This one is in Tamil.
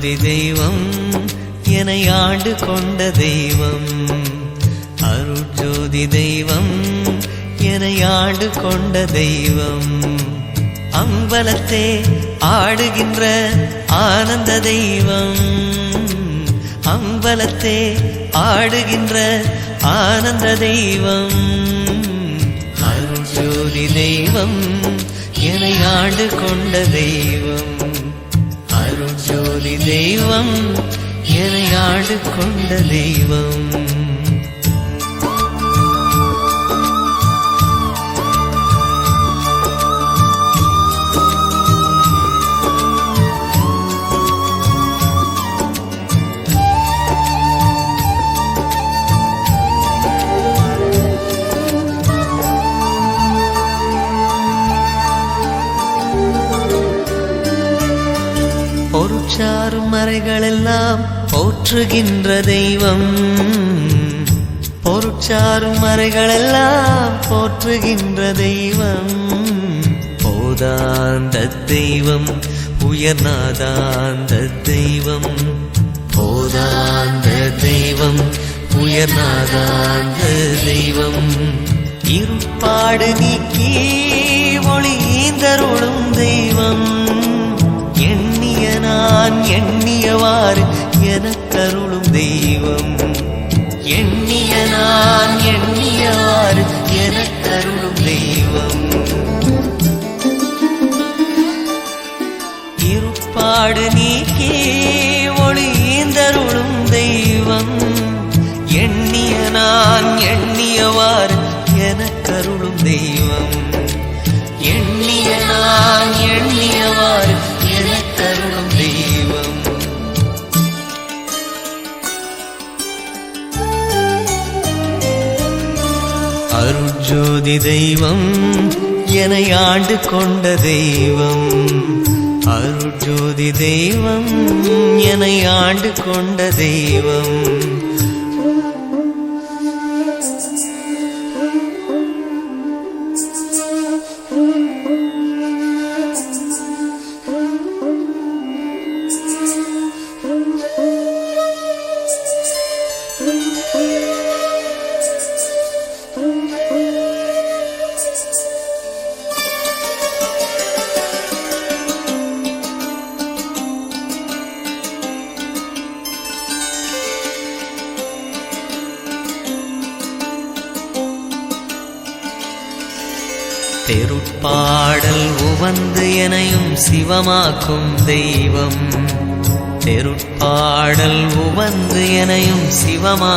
அருட்ஜோதி தெய்வம் என்னை ஆண்டு கொண்ட தெய்வம். அருட்ஜோதி தெய்வம் என்னை ஆண்டு கொண்ட தெய்வம். அம்பலத்தே ஆடுகின்ற ஆனந்த தெய்வம். அம்பலத்தே ஆடுகின்ற ஆனந்த தெய்வம். அருட்ஜோதி தெய்வம் என்னை ஆண்டு கொண்ட தெய்வம். அருட்ஜோதி தெய்வம் என்னை ஆண்டு கொண்ட தெய்வம். பொருட்சாரும் மறைகளெல்லாம் போற்றுகின்ற தெய்வம். பொருட்சாரும் மறைகளெல்லாம் போற்றுகின்ற தெய்வம். போதாந்த தெய்வம் உயர்நாதாந்த தெய்வம். போதாந்த தெய்வம் உயர்நாதாந்த தெய்வம். இருப்பாடு நீக்கி ஒளிந்தருளும் தெய்வம். எண்ணிய நான் எண்ணியவாறு எனக்கருளும் தெய்வம். எண்ணிய நான் எண்ணியவாறு எனக்கருளும் தெய்வம். இருப்பாடு நீக்கி ஒளிந்தருளும் தெய்வம். எண்ணிய நான் எண்ணியவாறு எனக்கருளும் தெய்வம். எண்ணிய நான் எண்ணியவாறு எனக்கருளும் தெய்வம். அருட்ஜோதி தெய்வம் என்னை ஆண்டு கொண்ட தெய்வம். அருட்ஜோதி தெய்வம் என்னை ஆண்டு கொண்ட தெய்வம். தெருட்பாடல் உவந்து எனையும் சிவமாக்கும் தெய்வம். தெருட்பாடல் உவந்து எனையும் சிவமா